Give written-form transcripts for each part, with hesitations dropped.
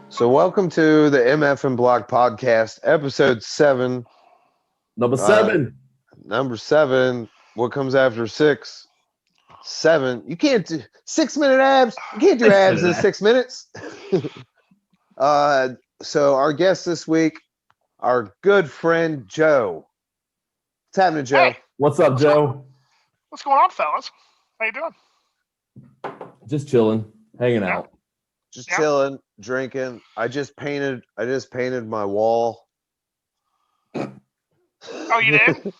So welcome to the MF'ing Block podcast, episode 7. Number 7. Number 7. What comes after 6? 7. You can't do 6-minute abs. You can't do abs in 6 minutes. So our guest this week, our good friend Joe. What's happening, Joe? Hey, What's up, Joe? what's going on, fellas? How you doing? Just chilling, hanging Yeah. out. Just Yeah. chilling, drinking. I just painted my wall. Oh, you did?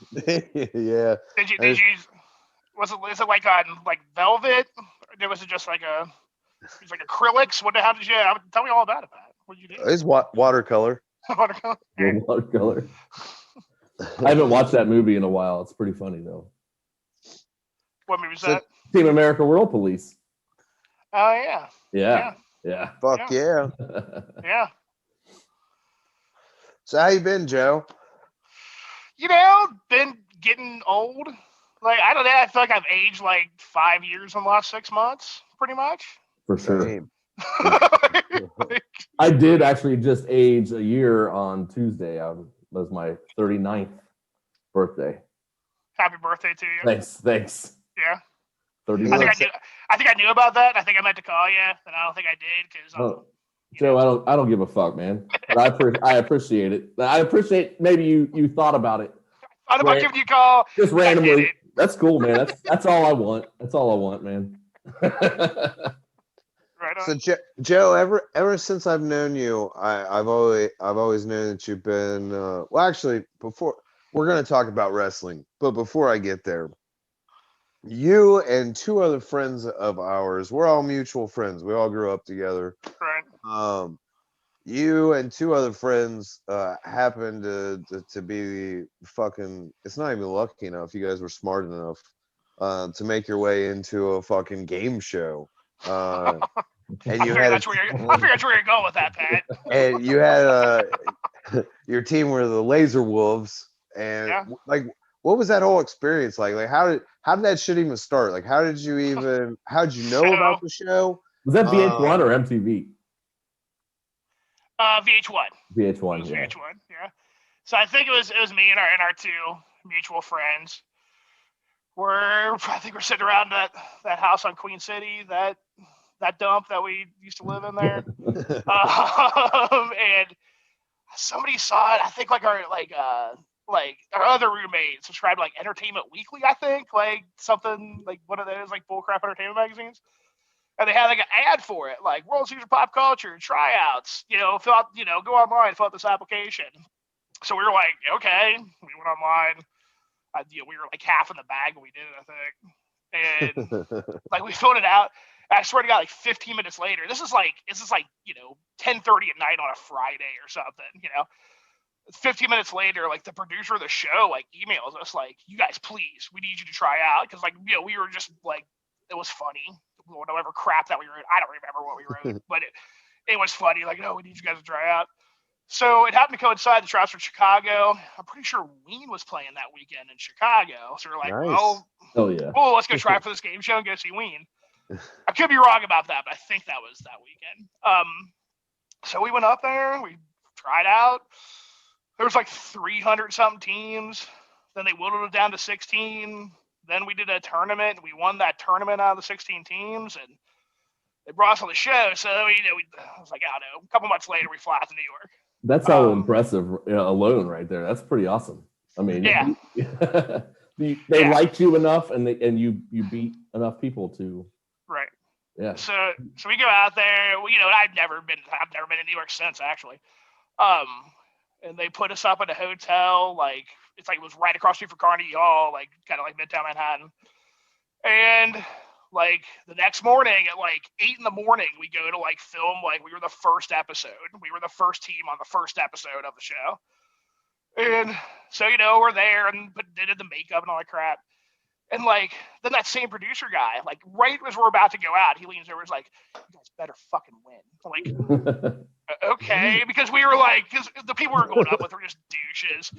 Yeah. Did you? Was it like on like velvet? Or was it just like it's like acrylics? How did you? Tell me all about it, Pat. What did you do? It's watercolor. Watercolor? Yeah, watercolor. I haven't watched that movie in a while. It's pretty funny though. What movie was So- that? Team America World Police. Oh yeah, Yeah. Fuck yeah. yeah. So how you been, Joe? Been getting old. Like I don't know. I feel like I've aged like 5 years in the last 6 months, pretty much. For sure. Same. Like, I did actually just age a year on Tuesday. Was my 39th birthday. happy birthday to you. Thanks. Yeah. 39. I think I knew about that. I think I meant to call you, and I don't think I did because Oh, Joe, I don't give a fuck, man. But I appreciate it. I appreciate maybe you thought about it. I'm about giving you a call. Just I did randomly. it. That's cool, man. That's all I want. That's all I want, man. Right on. So Joe, ever since I've known you, I've always known that you've been well. Actually, before we're gonna talk about wrestling, but before I get there, you and 2 other friends of ours, we're all mutual friends. We all grew up together. Right. You and 2 other friends happened to be fucking. It's not even lucky enough. You guys were smart enough to make your way into a fucking game show. And I you figured had that's where you're going with that, Pat. and you had your team were the Lazer Wolves, and Yeah. like, what was that whole experience like? Like, how did that shit even start? Like, how did you know about the show? Was that VH1 or MTV? VH1. It VH1, was yeah. VH1. Yeah. So I think it was me and our 2 mutual friends. I think we're sitting around that house on Queen City, that dump that we used to live in there. And somebody saw it. I think like our other roommate subscribed to like Entertainment Weekly. I think like something like one of those like bullcrap entertainment magazines. And they had like an ad for it, like World Series of Pop Culture tryouts. Fill out, go online, fill out this application. So we were like, okay. We went online. We were like half in the bag when we did it, I think. And like we filled it out. I swear to God, like 15 minutes later, this is like 10:30 at night on a Friday or something. 15 minutes later, like the producer of the show like emails us like, you guys, please, we need you to try out because like we were just like, it was funny. Whatever crap that we wrote, I don't remember what we wrote, but it was funny. Like, no, we need you guys to try out. So it happened to coincide the tryouts for Chicago. I'm pretty sure Ween was playing that weekend in Chicago. So we're like, Nice. Oh yeah. well, let's go try for this game show and go see Ween. I could be wrong about that, but I think that was that weekend. So we went up there, we tried out. There was like 300 something teams. Then they whittled it down to 16. Then we did a tournament. We won that tournament out of the 16 teams, and they brought us on the show. So I was like, I don't know. A couple months later, we fly out to New York. That's how impressive alone right there. That's pretty awesome. I mean, Yeah. they liked you enough, and you beat enough people to. Right. Yeah. So we go out there. I've never been in New York since actually. And they put us up at a hotel. Like it's like it was right across the street from Carnegie Hall, like kind of like Midtown Manhattan. And like the next morning at like 8 a.m, we go to like film. Like we were the first episode. We were the first team on the first episode of the show. And so we're there and did the makeup and all that crap. And like then that same producer guy, like right as we're about to go out, he leans over and is like, "You guys better fucking win." I'm like, okay, because we were like, because the people we were going up with were just douches,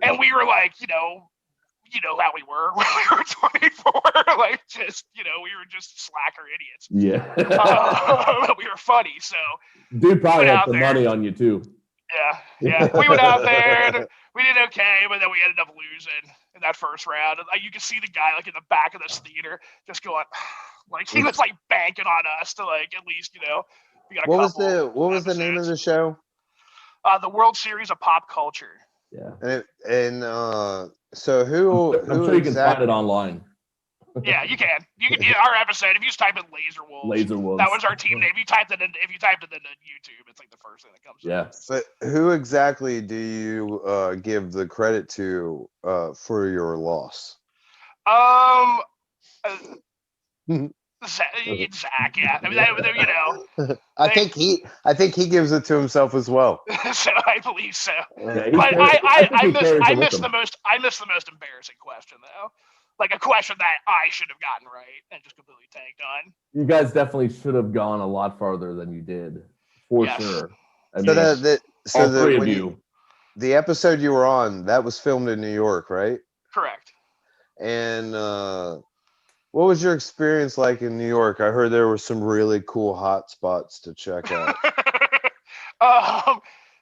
and we were like, you know how we were when we were 24. Like, just, you know, we were just slacker idiots. Yeah. We were funny, so Dude probably went had out some there. money on you too. Yeah. We went out there and we did okay, but then we ended up losing in that first round. And you could see the guy like in the back of this theater just going, like he was like banking on us to like at least, you know, we got a What was couple. what was the name of the episodes. show? The World Series of Pop Culture. Yeah. So who I'm sure you can find it online. Yeah, you can. Yeah, our episode. If you just type in Lazer Wolves, Lazer Wolves. that was our team name. If you typed it into YouTube, it's like the first thing that comes Yeah. up. But who exactly do you give the credit to for your loss? Zach, yeah. I mean, you know. I think he gives it to himself as well. So I believe so. Yeah, But I missed him. the most embarrassing question though. Like a question that I should have gotten right and just completely tanked on. You guys definitely should have gone a lot farther than you did, for Yes. sure. So all three of you. The episode you were on, that was filmed in New York, right? Correct. And what was your experience like in New York? I heard there were some really cool hot spots to check out.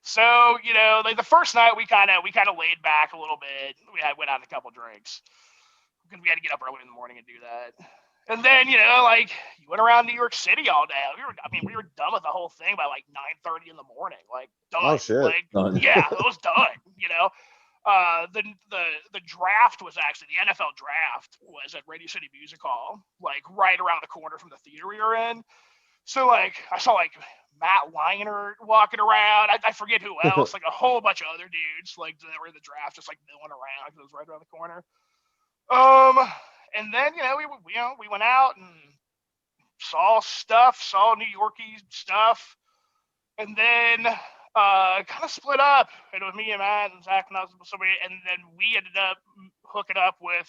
So you know, like the first night we kind of laid back a little bit. Went out a couple drinks because we had to get up early in the morning and do that. And then, you know, like you went around New York City all day. We were done with the whole thing by like 9:30 in the morning. Like done. Oh shit. Like, Done. yeah, it was done. You know, the draft was actually the NFL draft was at Radio City Music Hall, like right around the corner from the theater we were in. So like I saw like Matt Liner walking around. I forget who else. Like a whole bunch of other dudes like that were in the draft, just like milling around because it was right around the corner. And then, you know, we went out and saw New Yorkie stuff, and then kind of split up. It was me and Matt and Zach and somebody, and then we ended up hooking up with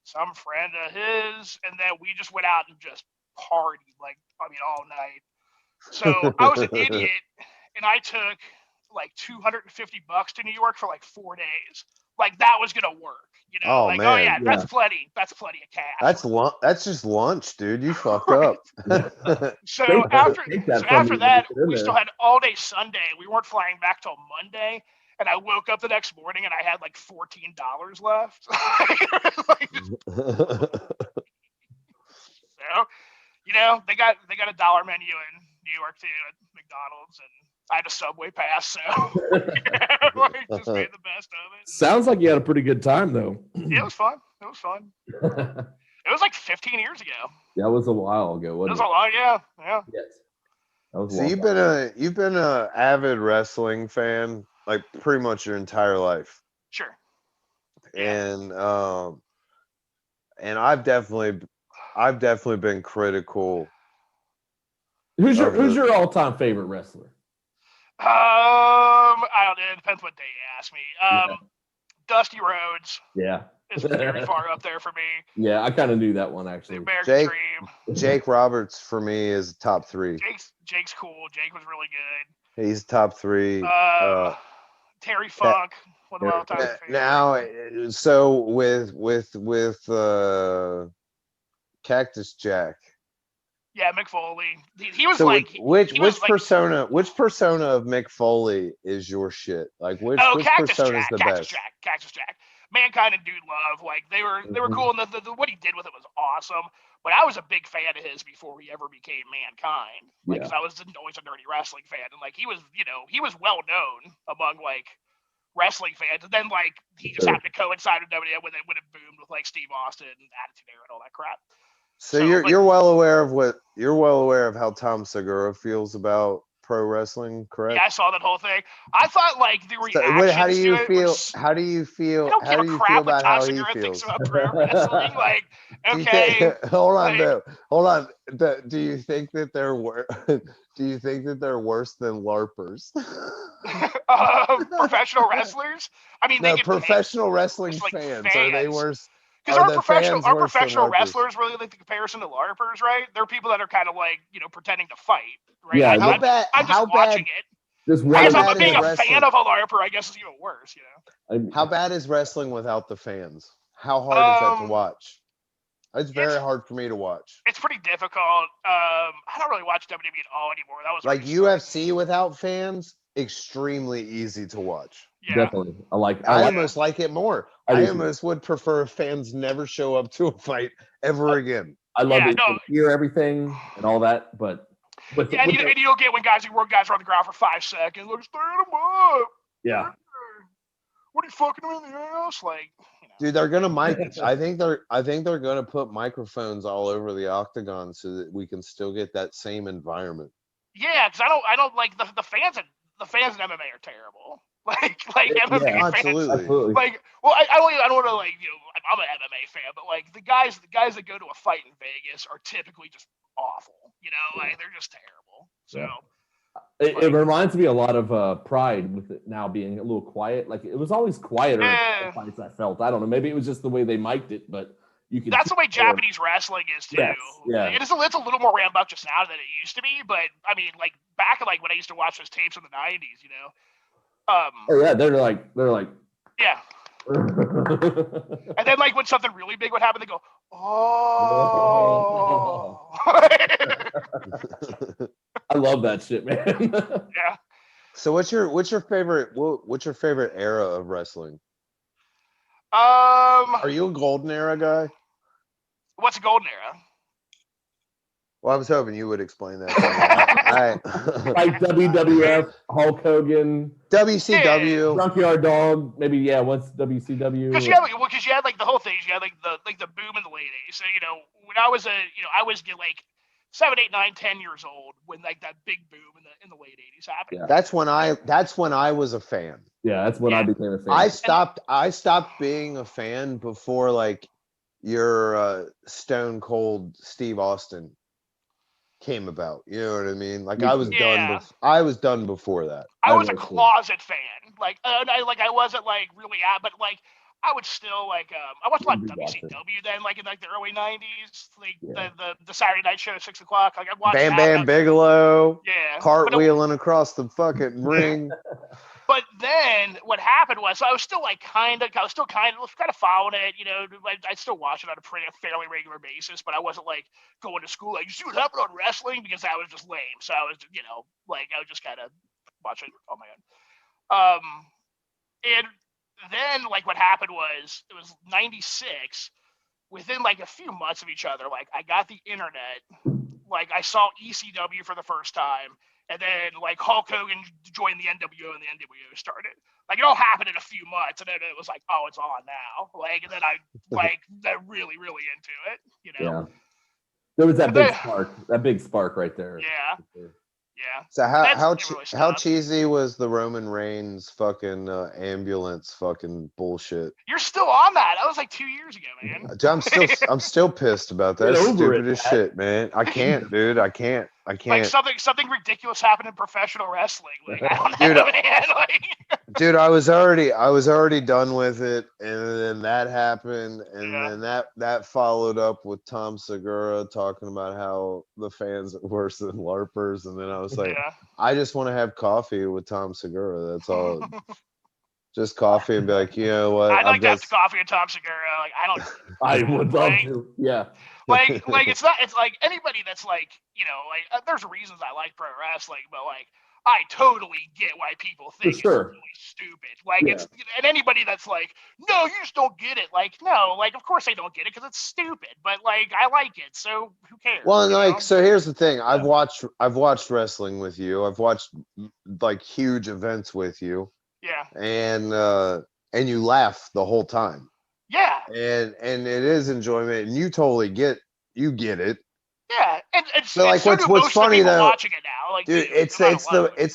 some friend of his, and then we just went out and just partied all night. So I was an idiot, and I took like $250 to New York for like 4 days. Like that was gonna work, you know? Oh, like, man. oh yeah, that's plenty of cash. That's just lunch, dude. You fucked up. So after that, we there. still had all day Sunday. We weren't flying back till Monday, and I woke up the next morning and I had like $14 left. So, you know, they got a dollar menu in New York too at McDonald's, and I had a Subway pass, so just made the best of it. Sounds like you had a pretty good time, though. Yeah, it was fun. It was like 15 years ago. That was a while ago, It wasn't was it? a lot, yeah. Yes. That was a So long you've been a avid wrestling fan like pretty much your entire life. Sure. And I've definitely been critical. Who's your all-time favorite wrestler? I don't know. It depends what day you ask me. Dusty Rhodes Yeah. is very far up there for me. Yeah, I kind of knew that one The actually. American Jake- Dream. Jake Roberts for me is top 3. Jake's cool. Jake was really good. He's top 3. Terry Funk, one of my all-time favorites. Now, so with Cactus Jack. Yeah, Mick Foley. He was So like which was like- persona of Mick Foley is your shit? Like which Cactus persona is Jack, the Cactus best? Cactus Jack. Mankind and Dude Love, like they were cool, and what he did with it was awesome. But I was a big fan of his before he ever became Mankind, like because I was always a nerdy wrestling fan, and like he was well known among like wrestling fans, and then like he just happened to coincide with WWE when it boomed with like Steve Austin and Attitude Era and all that crap. So you're well aware of how Tom Segura feels about pro wrestling, correct? Yeah, I saw that whole thing. I thought like the reactions how do you to it feel? was, How do you feel? I don't How give do a you crap feel what about Tom how he Segura thinks feels? about pro wrestling. Like, Do you okay, think- hold on, like- though. Hold on. Do you think that they're Do you think that they're worse than LARPers? professional wrestlers. I mean, No, they get professional wrestling like fans. Are they fans. worse? Because Are our the professional fans worse than professional LARPers? wrestlers really like the comparison to LARPers, right? They're people that are kind of like pretending to fight, right? Yeah, How bad? I'm just How watching bad? it. Just I guess bad being is a wrestling? fan of a LARPer, I guess is even worse, How bad is wrestling without the fans? How hard is that to Um, watch? It's very It's hard for me to watch. it's pretty difficult. I don't really watch WWE at all anymore. That was Like already started. UFC without fans, extremely easy to watch. Yeah. Definitely. I like I Yeah. almost like it more. I do I too. almost would prefer if fans never show up to a fight ever again. I love Yeah, that no. you can hear everything and all that, but with, Yeah, and with you don't get when guys are on the ground for 5 seconds. Like, stand them up. yeah. What are you fucking him in the ass? Like, you know. Dude, they're gonna I think they're gonna put microphones all over the octagon so that we can still get that same environment. Yeah, because I don't like the fans in MMA are terrible. Like Yeah, MMA fans. Absolutely. Like, well, I don't want to like I'm an MMA fan, but like the guys that go to a fight in Vegas are typically just awful. Like they're just terrible. So. Yeah. It reminds me a lot of Pride with it now being a little quiet. Like it was always quieter in fights I felt. I don't know. Maybe it was just the way they mic'd it, but you can. That's the way Japanese wrestling is too. Yes, yeah. It's a little more rambunctious now than it used to be, but I mean, like back in like when I used to watch those tapes in the '90s, Oh yeah, they're like. Yeah. And then like when something really big would happen, they go, oh. I love that shit, man. Yeah. So what's your favorite era of wrestling? Are you a golden era guy? What's a golden era? Well, I was hoping you would explain that. To me. Like WWF, Hulk Hogan, WCW, Junkyard Dog, maybe once WCW. Because you had like the whole thing. You had like the boom in the late '80s. So when I was I was like 7, 8, 9, 10 years old when like that big boom in the late '80s happened. Yeah. That's when I was a fan. Yeah, that's when I became a fan. I stopped being a fan before like your Stone Cold Steve Austin came about. You know what I mean? Like I was done. I was done before that. I was a closet fan. Like I wasn't like really but like I would still like I watched a lot of WCW then, like in like the early '90s, like the Saturday night show at 6 o'clock. Like I watched Bam Bam Bigelow, cartwheeling across the fucking ring. But then what happened was, so I was still kind of following it. I still watch it on a fairly regular basis, but I wasn't like going to school like, you see what happened on wrestling, because that was just lame. So I was, like I would just kind of watch it on my own. And then like what happened was, it was '96. Within like a few months of each other, like I got the internet, like I saw ECW for the first time. And then, like, Hulk Hogan joined the NWO, and the NWO started. Like, it all happened in a few months, and then it was like, oh, it's on now. Like, and then I, got really, really into it, Yeah. There was that big spark right there. Yeah. Yeah. So how cheesy was the Roman Reigns fucking ambulance fucking bullshit? You're still on that. That was like 2 years ago, man. I'm still pissed about that. Stupid as shit, man. I can't, dude. I can't. Like something ridiculous happened in professional wrestling. Like, I don't know, man. Dude, I was already done with it, and then that happened, and then that followed up with Tom Segura talking about how the fans are worse than LARPers, and then I was like, I just want to have coffee with Tom Segura. That's all. Just coffee and be like, you know what? I'd like to have coffee with Tom Segura. Like, I would love to. Yeah. Like it's like anybody that's like, there's reasons I like pro wrestling, but like I totally get why people think it's really stupid. Like it's, and anybody that's like, no, you just don't get it. Like, no, like of course I don't get it because it's stupid, but like I like it, so who cares? Well, and like, so here's the thing. I've watched wrestling with you. I've watched like huge events with you. Yeah. And you laugh the whole time. Yeah. And it is enjoyment, and you totally get it. Yeah. And so like what's funny though, watching it now, like, dude, it's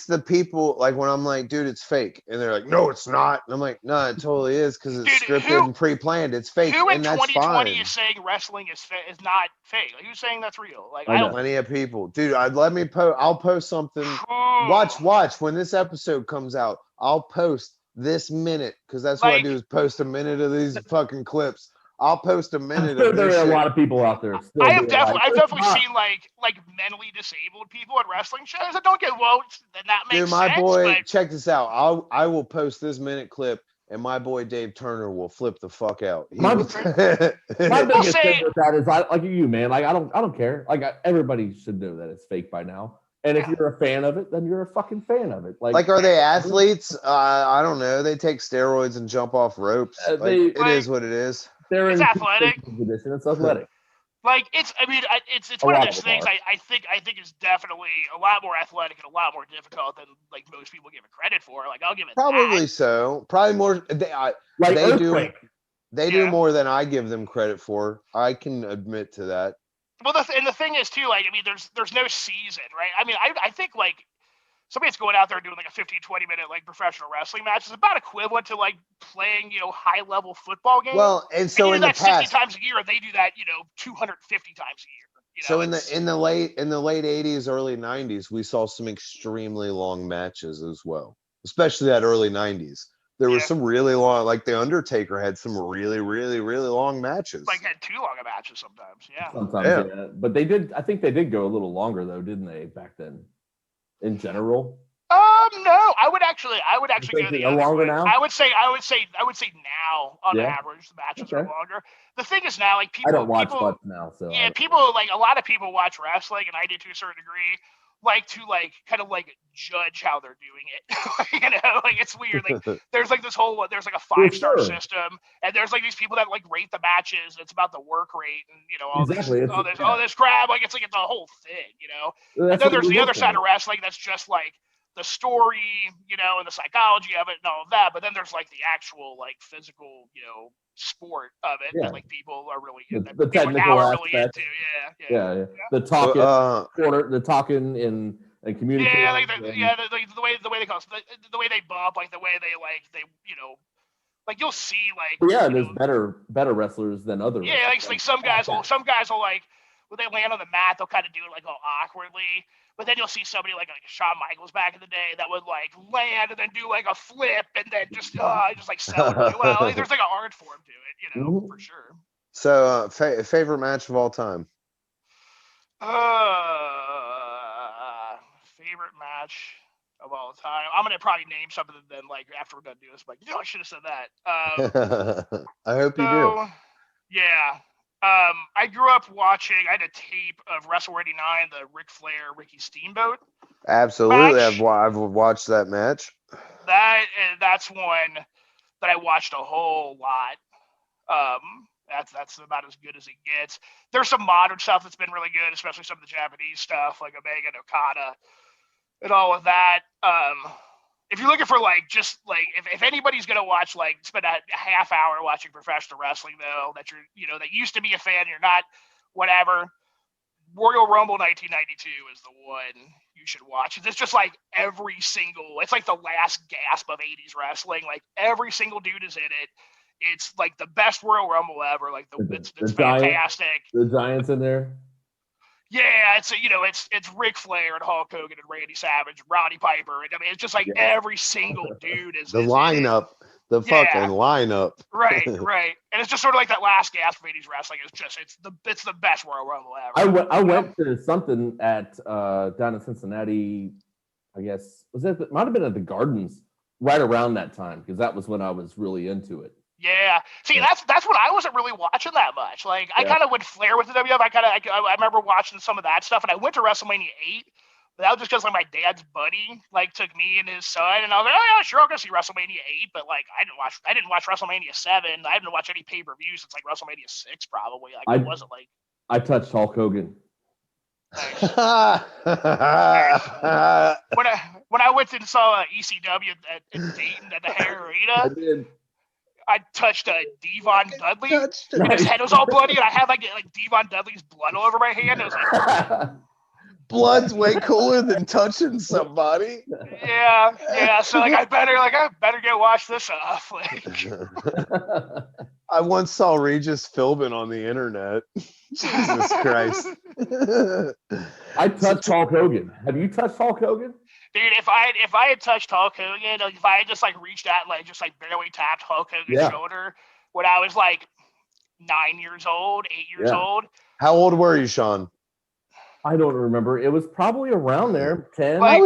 the people, like when I'm like, dude, it's fake, and they're like, no, it's not, and I'm like, no, it totally is, because it's scripted and pre-planned. It's fake, and that's fine. Who in 2020 is saying wrestling is not fake? Like, who's saying that's real? Like, plenty of people, dude. I'll post something. Watch when this episode comes out. I'll post this minute, because that's what I do, is post a minute of these fucking clips. I'll post a minute of this. There are a lot of people out there. I've definitely seen like mentally disabled people at wrestling shows that don't get woke. Then that makes sense. Dude, my boy, check this out. I will post this minute clip and my boy Dave Turner will flip the fuck out. He My- will. My biggest say- thing with that is like you, man. Like I don't care. Like everybody should know that it's fake by now. And if you're a fan of it, then you're a fucking fan of it. Like, are they athletes? I don't know. They take steroids and jump off ropes. It is what it is. They're It's in athletic. Condition. It's athletic. Like it's A one of lot those of things. them I think it's definitely a lot more athletic and a lot more difficult than like most people give it credit for. Like I'll give it Probably that. so. Probably more. Like They do. earthquake. They do more than I give them credit for. I can admit to that. Well, the thing is too, like, I mean, there's no season, right? I mean, I think like somebody that's going out there doing like a 15, 20-minute like professional wrestling match is about equivalent to like playing, high level football game. Well, and so you do in the that past, 60 times a year, and they do that, 250 times a year. so in the late 80s, early 90s, we saw some extremely long matches as well, especially that early 90s. There was some really long, like the Undertaker had some really, really, really long matches. Like had too long of matches sometimes. Yeah. Sometimes, yeah. But they did. I think they did go a little longer though, didn't they? Back then, in general. No, I would actually go the other longer way. now? I would say now on average the matches are longer. The thing is now, like people, I don't watch much now, so people like a lot of people watch wrestling, and I do to a certain degree. Like to kind of judge how they're doing it. Like it's weird. Like there's like this whole there's like a 5-star system, and there's like these people that like rate the matches. And it's about the work rate and all this crap. Like it's the whole thing. And then there's the other side of wrestling that's just like the story, and the psychology of it and all of that. But then there's like the actual like physical, sport of it that like people are really the technical really into. Yeah. The talking and communicating. Yeah, the way they call it, the way they bump, like the way they like you'll see like there's better wrestlers than others. Yeah, like some guys will like when they land on the mat, they'll kind of do it like all awkwardly. But then you'll see somebody like Shawn Michaels back in the day that would like land and then do like a flip and then just like sell it really well. Like, there's like an art form to it, for sure. So, favorite match of all time? Favorite match of all time. I'm gonna probably name something then like after we're done doing this, like I should have said that. I hope you do. Yeah. I grew up watching. I had a tape of Wrestle 89, the Ric Flair, Ricky Steamboat. Absolutely, match. I've watched that match. That's one that I watched a whole lot. That's about as good as it gets. There's some modern stuff that's been really good, especially some of the Japanese stuff like Omega and Okada and all of that. If you're looking for just if anybody's gonna watch spend a half hour watching professional wrestling though, that you're that used to be a fan, you're not, whatever. Royal Rumble 1992 is the one you should watch. It's just like it's like the last gasp of 80s wrestling. Like every single dude is in it. It's like the best Royal Rumble ever. Like it's fantastic. The Giants in there. Yeah, it's Ric Flair and Hulk Hogan and Randy Savage, Roddy Piper, and I mean it's just like every single dude is the lineup, the fucking lineup. Right, and it's just sort of like that last gasp of 80s wrestling. It's the best Royal Rumble ever. I went to something at down in Cincinnati. I guess might have been at the Gardens right around that time because that was when I was really into it. Yeah. See, that's when I wasn't really watching that much. Like, I kind of would flare with the WF. I remember watching some of that stuff, and I went to WrestleMania 8, but that was just because my dad's buddy took me and his son, and I was like, oh yeah, sure, I'll go see WrestleMania 8. But I didn't watch WrestleMania 7. I haven't watched any pay-per-view since WrestleMania 6 probably. It wasn't like I touched Hulk Hogan. Nice. When I went and saw ECW at Dayton at the Hare Arena, I did. I touched Devon Dudley. His head was all bloody, and I had like Devon Dudley's blood all over my hand. It was like, blood's way cooler than touching somebody. Yeah. So I better go wash this off. I once saw Regis Philbin on the internet. Jesus Christ. I touched Hulk Hogan. Have you touched Hulk Hogan? Dude, if I had touched Hulk Hogan, if I had just reached out and just barely tapped Hulk Hogan's shoulder when I was 9 years old, 8 years old. How old were you, Sean? I don't remember. It was probably around there, 10. Like-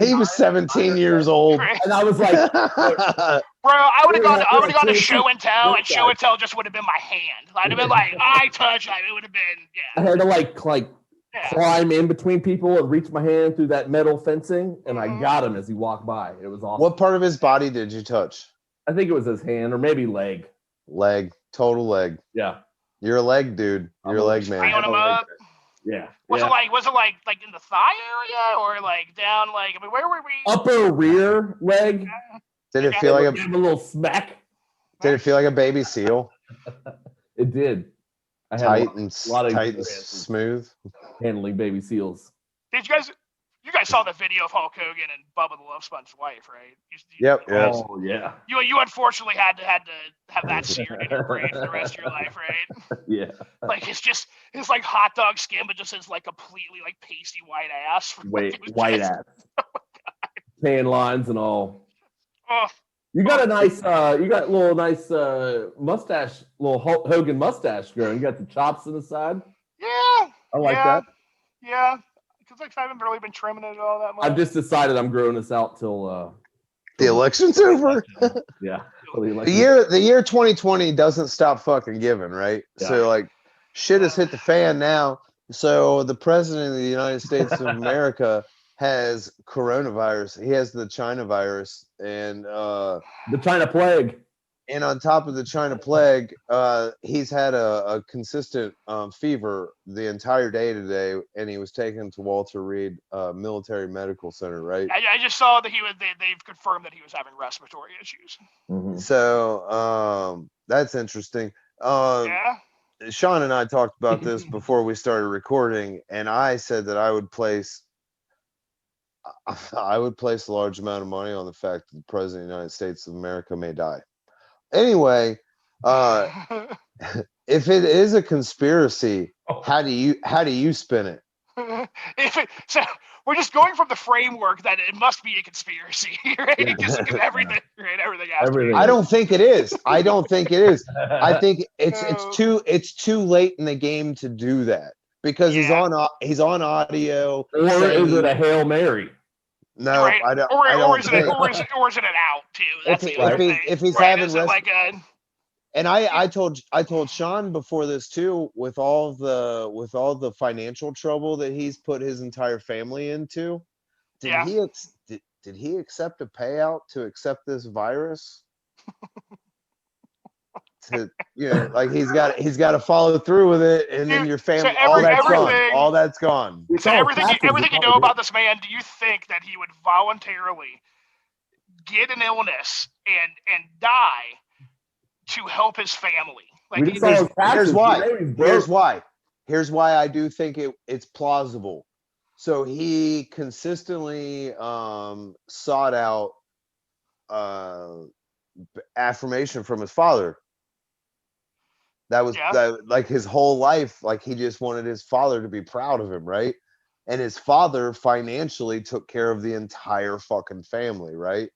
He was 17 years old. And I was like, Bro, I would have gone to There's show and tell, and this show and tell just would have been my hand. I'd have been like, I touch. It would have been, I had to like yeah. climb in between people and reach my hand through that metal fencing, and I Mhm. got him as he walked by. It was awesome. What part of his body did you touch? I think it was his hand or maybe leg. Leg, total leg. Yeah, You're a leg dude. You're a leg man. Feeling him up. yeah. Was it like in the thigh area or like down like I mean where were we? Upper rear leg. Did it feel like Gave a little smack. Did it feel like a baby seal? It did. I had Tight a and lot of tight and experience smooth. handling baby seals. Did you guys saw the video of Hulk Hogan and Bubba the Love Sponge's wife, right? Yep. Oh yeah. You unfortunately had to have that seared in your brain for the rest of your life, right? Yeah. Like it's like hot dog skin, but just as like completely like pasty white ass. Wait, It was white just- ass. Tan lines and all. Oh, You got a nice, you got a little nice mustache, little Hulk Hogan mustache growing. You got the chops on the side. yeah. I like yeah, that. Yeah. Because like I haven't really been trimming it all that much. I've just decided I'm growing this out till The election's over. yeah. The year 2020 doesn't stop fucking giving, right? Yeah. So like shit has hit the fan now. So the president of the United States of America has coronavirus. He has the China virus, and the China plague. and on top of the China plague, he's had a consistent fever the entire day today, and he was taken to Walter Reed Military Medical Center, right? I just saw that they've confirmed that he was having respiratory issues. Mhm. So that's interesting. Yeah. Sean and I talked about this before we started recording, and I said that I would place a large amount of money on the fact that the president of the United States of America may die. Anyway, if it is a conspiracy, how do you spin it? So we're just going from the framework that it must be a conspiracy, right? Because everything, right? Everything has to be. Everything. I don't think it is. I don't think it is. I think it's too late in the game to do that because he's Yeah. on audio. Or saying is it a Hail Mary? no? Right. I don't. Or I don't is it think. or is it an out too? That's If the other thing. if he's Right, having is it like a and I told Sean before this too, with all the financial trouble that he's put his entire family into, did Yeah. did he accept a payout to accept this virus? To like he's got to follow through with it, and then Dude, your so family, all that's gone. everything- All that's gone. It's so all everything taxes, you know about this man? Do you think that he would voluntarily get an illness and die to help his family? Like We just saw his taxes. Here's why. You know he's broke. Here's why I do think it's plausible. So he consistently sought out affirmation from his father. That was like his whole life. Like he just wanted his father to be proud of him, right? And his father financially took care of the entire fucking family, right?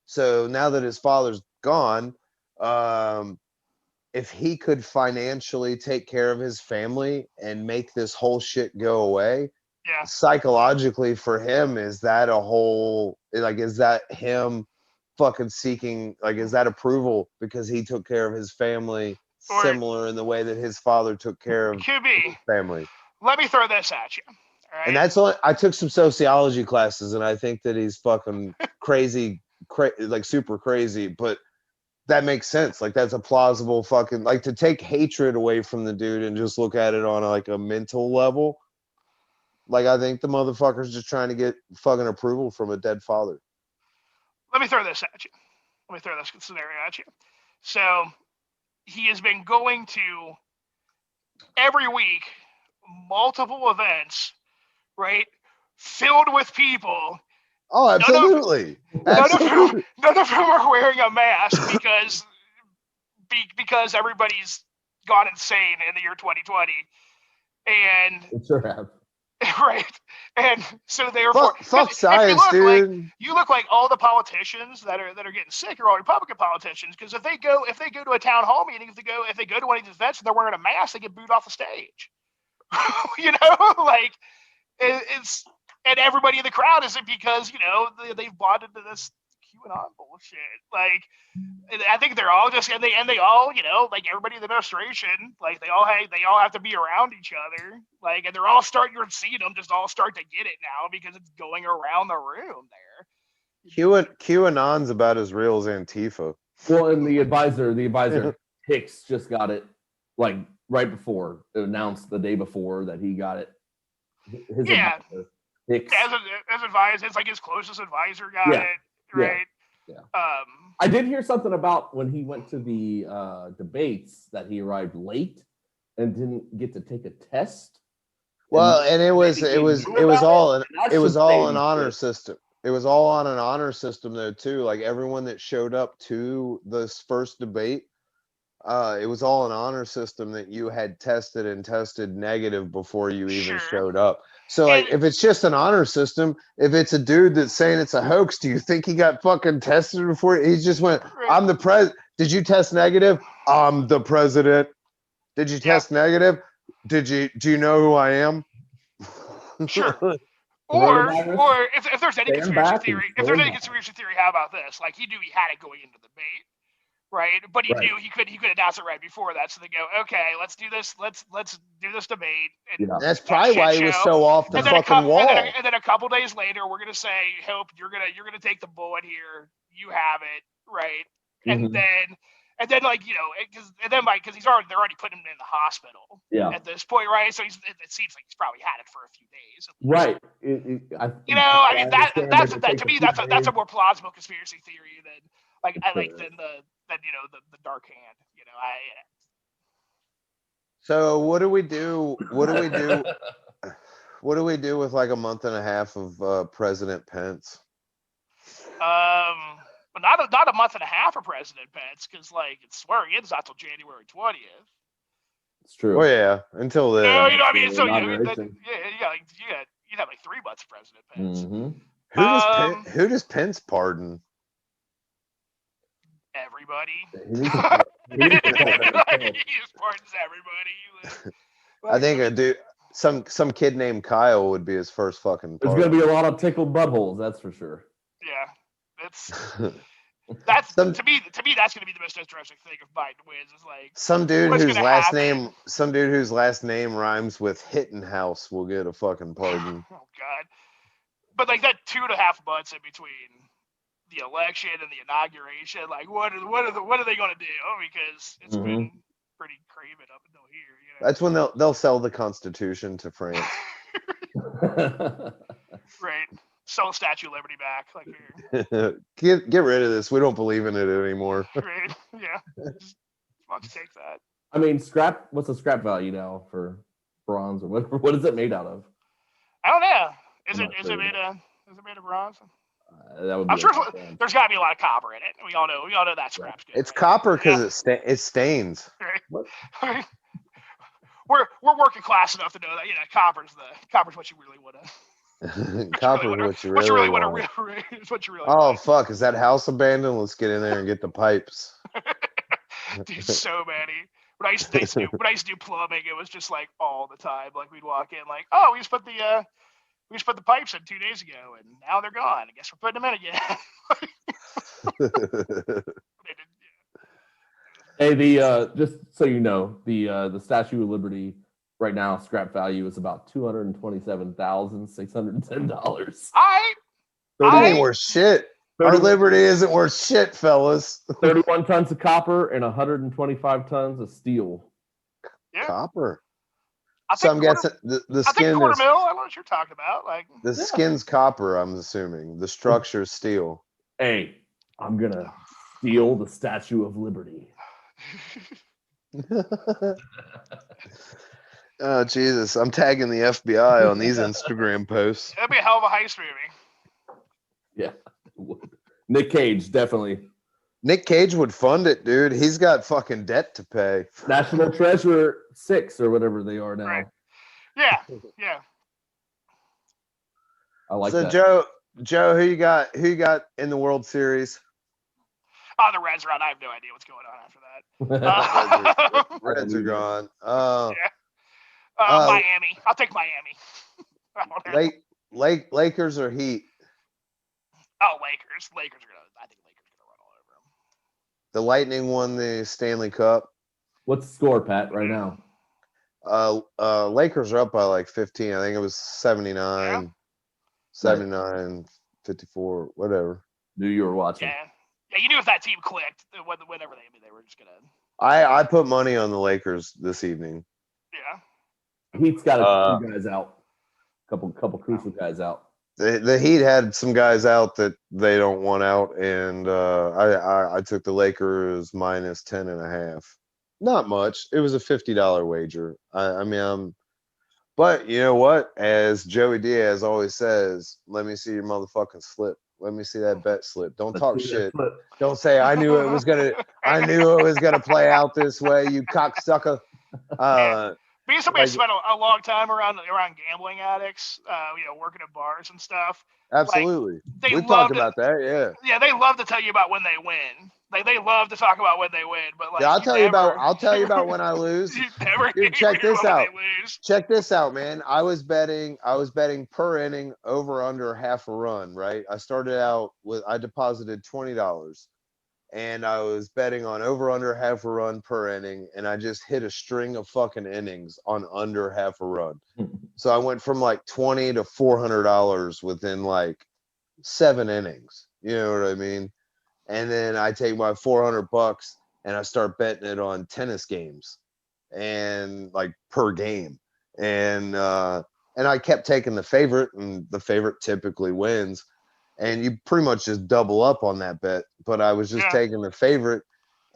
So now that his father's gone, if he could financially take care of his family and make this whole shit go away, yeah. psychologically for him, is that him fucking seeking, like, is that approval because he took care of his family similar in the way that his father took care of Could be. his family? Let me throw this at you. All right. And that's only, I took some sociology classes, and I think that he's fucking crazy, like super crazy, but that makes sense. Like that's a plausible fucking, like, to take hatred away from the dude and just look at it on like a mental level. Like I think the motherfucker's just trying to get fucking approval from a dead father. Let me throw this at you. Let me throw this scenario at you. So he has been going to every week multiple events, right? Filled with people. Oh, absolutely. Absolutely. None of them are wearing a mask because everybody's gone insane in the year 2020. And It sure have. right. And so therefore fuck science, dude. You look like all the politicians that are getting sick are all Republican politicians, because if they go to a town hall meeting, if they go to one of these events and they're wearing a mask, they get booed off the stage. You know, like it's and everybody in the crowd isn't because they've bought into this QAnon bullshit. Like, I think they're all just and they all like everybody in the administration, like they all have to be around each other, like, and they're all starting. You're seeing them just all start to get it now because it's going around the room there. QAnon's about as real as Antifa. Well, and the advisor Hicks just got it like right before it announced the day before that he got it. His advisor, Hicks. As advisor, it's like his closest advisor got it, right? Yeah. I did hear something about when he went to the debates that he arrived late and didn't get to take a test. Well, and it was all an honor system. It was all on an honor system though too. Like everyone that showed up to this first debate, it was all an honor system that you had tested negative before you even showed up. So like, if it's just an honor system, if it's a dude that's saying it's a hoax, do you think he got fucking tested before? He just went, "I'm the president." Did you test negative? I'm the president. Did you test negative? Do you know who I am? Sure. Or if there's any conspiracy theory, how about this? Like, he knew he had it going into the debate, right? But he knew he could announce it right before that. So they go, okay, let's do this. Let's do this debate. And that's probably why he was so off the fucking wall. And then a couple days later, we're gonna say, "Hope you're gonna take the bullet here. You have it, right?" And then. And then, like, because they're already putting him in the hospital at this point, right? So it seems like he's probably had it for a few days. Right. That's a more plausible conspiracy theory than the dark hand. So what do we do? What do we do with like a month and a half of President Pence? But not a month and a half for President Pence, because like it's swearing in is not till January 20th. It's true. Oh yeah, until then. No, I mean, so you'd have like 3 months of President Pence. Mm-hmm. Who does Pence pardon? Everybody. He just pardons everybody. I think a dude, some kid named Kyle would be his first fucking pardon. There's gonna be a lot of tickled buttholes, that's for sure. Yeah. That's to me that's gonna be the most interesting thing if Biden wins, is like some dude whose last name rhymes with Hittenhouse will get a fucking pardon. Oh god. But like that 2.5 months in between the election and the inauguration, like what are they gonna do? Oh, because it's been pretty craven up until here, That's when they'll sell the Constitution to France. Right. Sell the Statue of Liberty back, like here. Get rid of this. We don't believe in it anymore. Right. Yeah. Just why don't you take that? I mean, scrap. What's the scrap value now for bronze, or what is it made out of? I don't know. Is it made of bronze? That would be I'm sure there's got to be a lot of copper in it. We all know that scrap's good. It's copper because it stains. Right. What? We're working class enough to know that copper's what you really want to. Copper, what you really want. Oh fuck! Is that house abandoned? Let's get in there and get the pipes. Dude, so many. When I used to do plumbing, it was just like all the time. Like we'd walk in, like, oh, we just put the pipes in 2 days ago, and now they're gone. I guess we're putting them in again. Hey, just so you know, the Statue of Liberty right now, scrap value is about $227,610. That ain't worth shit. Our liberty isn't worth shit, fellas. 31 tons of copper and 125 tons of steel. Yeah. Copper. So I'm guessing the skin is. I don't know what you're talking about. Like the skin's copper. I'm assuming the structure's steel. Hey, I'm gonna steal the Statue of Liberty. Oh Jesus! I'm tagging the FBI on these Instagram posts. That'd be a hell of a heist movie. Yeah, Nick Cage definitely. Nick Cage would fund it, dude. He's got fucking debt to pay. National Treasure 6 or whatever they are now. Right. Yeah. I like that. So Joe, who you got in the World Series? Oh, the Reds are out. I have no idea what's going on after that. Reds are gone. Miami. I'll take Miami. I don't know. Lakers or Heat? Oh, Lakers. I think Lakers are gonna run all over them. The Lightning won the Stanley Cup. What's the score, Pat, right now? Lakers are up by like 15. I think it was 79, Yeah. 79, 54, whatever. Knew you were watching. Yeah. You knew if that team clicked, whenever they were just gonna. I put money on the Lakers this evening. Yeah. Heat's got a few guys out. Couple crucial guys out. The Heat had some guys out that they don't want out, and I took the Lakers minus 10.5. Not much. It was a $50 wager. I mean, but you know what? As Joey Diaz always says, let me see your motherfucking slip. Let me see that bet slip. Don't talk shit. Don't say I knew it was gonna play out this way, you cocksucker. Being somebody who spent a long time around gambling addicts, working at bars and stuff. Absolutely. Like, We've talked about that, yeah. Yeah, they love to tell you about when they win. Like they love to talk about when they win, but like yeah, I'll tell you about when I lose. You never Dude, check this out. Lose. Check this out, man. I was betting per inning over under half a run, right? I started out I deposited $20 and I was betting on over under half a run per inning, and I just hit a string of fucking innings on under half a run. So I went from like $20 to $400 within like 7 innings. You know what I mean? And then I take my $400 and I start betting it on tennis games, and like per game. And I kept taking the favorite, and the favorite typically wins. And you pretty much just double up on that bet. But I was just taking the favorite,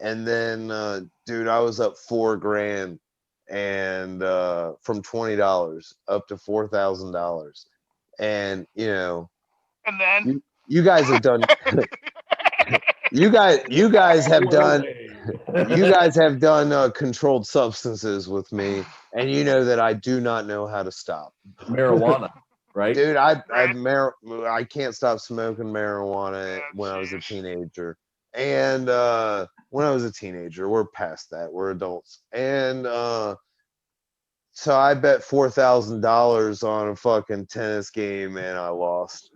and then dude, I was up $4,000, and from $20 up to $4,000. And and then you guys have done you guys have done controlled substances with me, and you know that I do not know how to stop. Marijuana, right? Dude, I can't stop smoking marijuana when I was a teenager. And when I was a teenager, we're past that. We're adults. And so I bet $4,000 on a fucking tennis game, and I lost.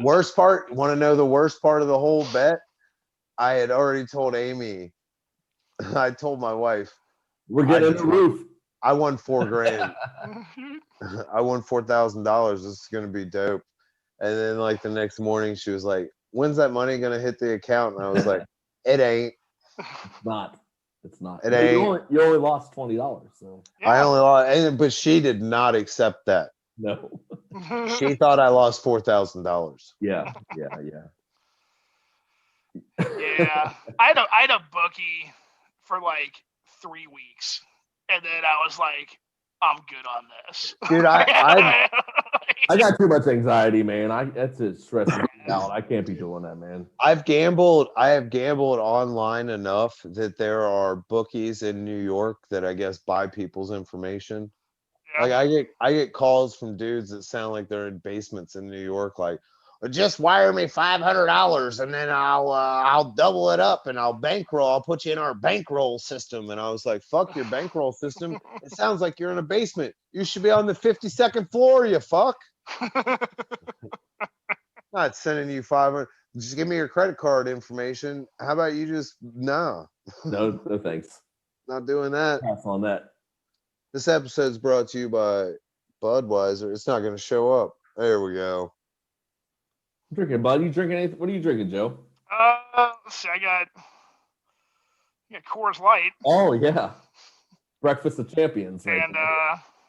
Worst part, want to know the worst part of the whole bet? I had already told Amy, I told my wife, we're getting the roof. I won $4,000. I won $4,000. This is gonna be dope. And then like the next morning, she was like, "When's that money gonna hit the account?" And I was like, "It ain't. It's not. It's not. It ain't. You only lost $20, so I only lost, but she did not accept that. No. She thought I lost $4,000. Yeah. Yeah. I had a bookie for like 3 weeks, and then I was like, I'm good on this. Dude, I got too much anxiety, man. That's just stressing me out. I can't be doing that, man. I have gambled online enough that there are bookies in New York that I guess buy people's information. Yeah. Like I get calls from dudes that sound like they're in basements in New York, like, just wire me $500 and then I'll double it up and I'll bankroll. I'll put you in our bankroll system. And I was like, fuck your bankroll system. It sounds like you're in a basement. You should be on the 52nd floor, you fuck. Not sending you 500. Just give me your credit card information. How about you just no thanks. Not doing that. Pass on that. This episode's brought to you by Budweiser. It's not going to show up. There we go. I'm drinking, bud. You drinking anything? What are you drinking, Joe? Let's see. I got Coors Light. Oh yeah, Breakfast of Champions. And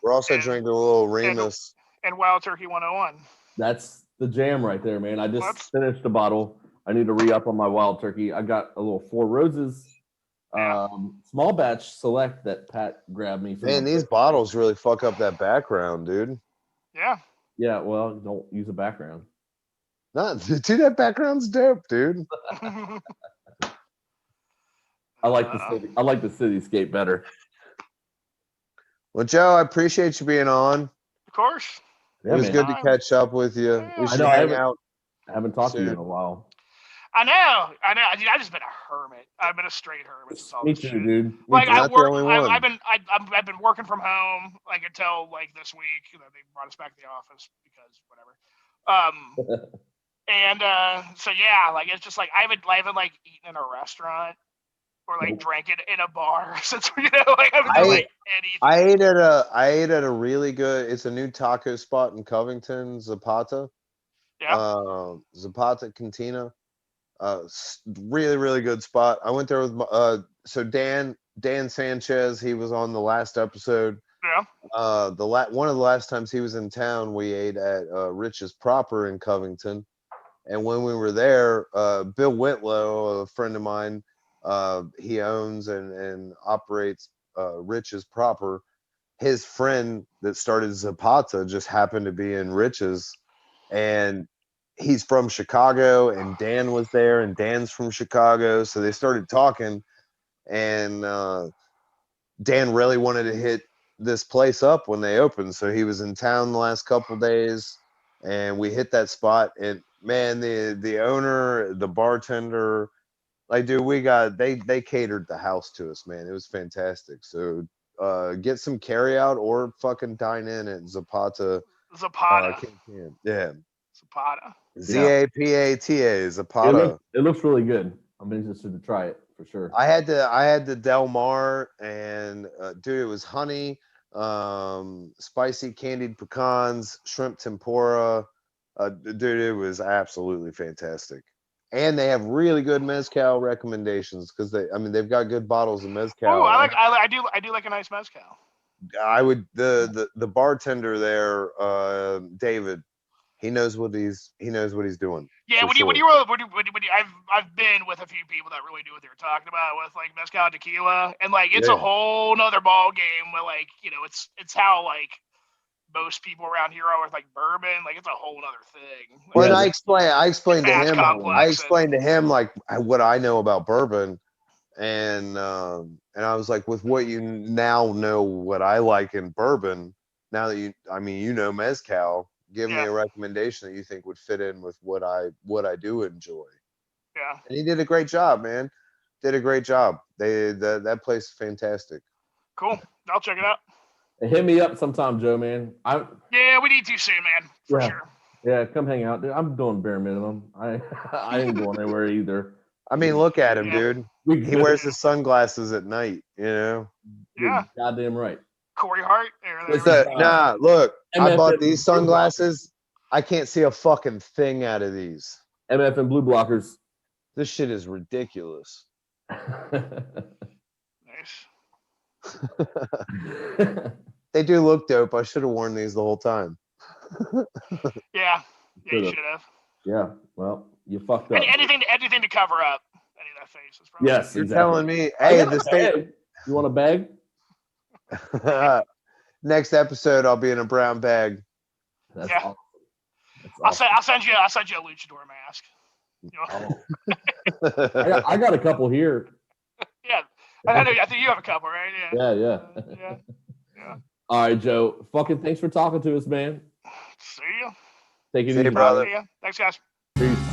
we're also drinking a little Remus and Wild Turkey 101. That's the jam right there, man. I just finished the bottle. I need to re-up on my Wild Turkey. I got a little Four Roses small batch select that Pat grabbed me. Man, these bottles really fuck up that background, dude. Yeah. Yeah. Well, don't use a background. Dude, that background's dope, dude. I like the cityscape better. Well, Joe, I appreciate you being on. Of course. It was good to catch up with you. We should hang out. I haven't talked to you in a while. I know. Dude, I've just been a hermit. I've been a straight hermit since all Me this too, shit. dude. Me Like too. You're not the only one. I've been working from home like until like this week. You know, they brought us back to the office because whatever. And so yeah, like it's just like I haven't like eaten in a restaurant or like drank it in a bar since like I haven't done like anything. I ate at a really good. It's a new taco spot in Covington, Zapata. Yeah. Zapata Cantina. Really really good spot. I went there with so Dan Sanchez. He was on the last episode. Yeah. One of the last times he was in town, we ate at Rich's Proper in Covington. And when we were there, Bill Whitlow, a friend of mine, he owns and operates Rich's Proper. His friend that started Zapata just happened to be in Rich's, and he's from Chicago, and Dan was there, and Dan's from Chicago, so they started talking, and Dan really wanted to hit this place up when they opened, so he was in town the last couple days, and we hit that spot, and man, the owner, the bartender, like, dude, they catered the house to us, man. It was fantastic. So get some carry out or fucking dine in at Zapata. Zapata. Yeah. Zapata. Zapata, Zapata. It looks really good. I'm interested to try it for sure. I had the Del Mar, and dude, it was honey, spicy candied pecans, shrimp tempura. Dude, it was absolutely fantastic. And they have really good mezcal recommendations because they've got good bottles of mezcal. Oh, I do like a nice mezcal. I would the bartender there, David, he knows what he's doing. Yeah, for when sure. you I've been with a few people that really knew what they were talking about with like mezcal and tequila, and like it's a whole nother ball game where like it's how like most people around here are with like bourbon, like it's a whole other thing. Like, Well, I explained to him. complex. I explained to him like what I know about bourbon, and I was like, with what you now know what I like in bourbon, now that you know mezcal, give me a recommendation that you think would fit in with what I do enjoy. Yeah. And he did a great job, man. Did a great job. That place is fantastic. Cool. I'll check it out. Hit me up sometime, Joe, man. Yeah, we need to soon, man. For sure. Yeah, come hang out, dude. I'm doing bare minimum. I ain't going anywhere either. I mean, look at him, dude. He wears his sunglasses at night, you know? Yeah. Goddamn right. Corey Hart. Nah, look, I bought these sunglasses. I can't see a fucking thing out of these. MF and blue blockers. This shit is ridiculous. Nice. They do look dope. I should have worn these the whole time. Yeah, you should have. Yeah, well, you fucked up. Anything to cover up any of that face is probably. Yes, you're telling me. Hey, the state. You want a bag? Next episode, I'll be in a brown bag. That's awesome. I'll send you a luchador mask. I got a couple here. Yeah, I think you have a couple, right? Yeah. All right, Joe. Fucking thanks for talking to us, man. See you. Take it easy, brother. Thanks, guys. Peace.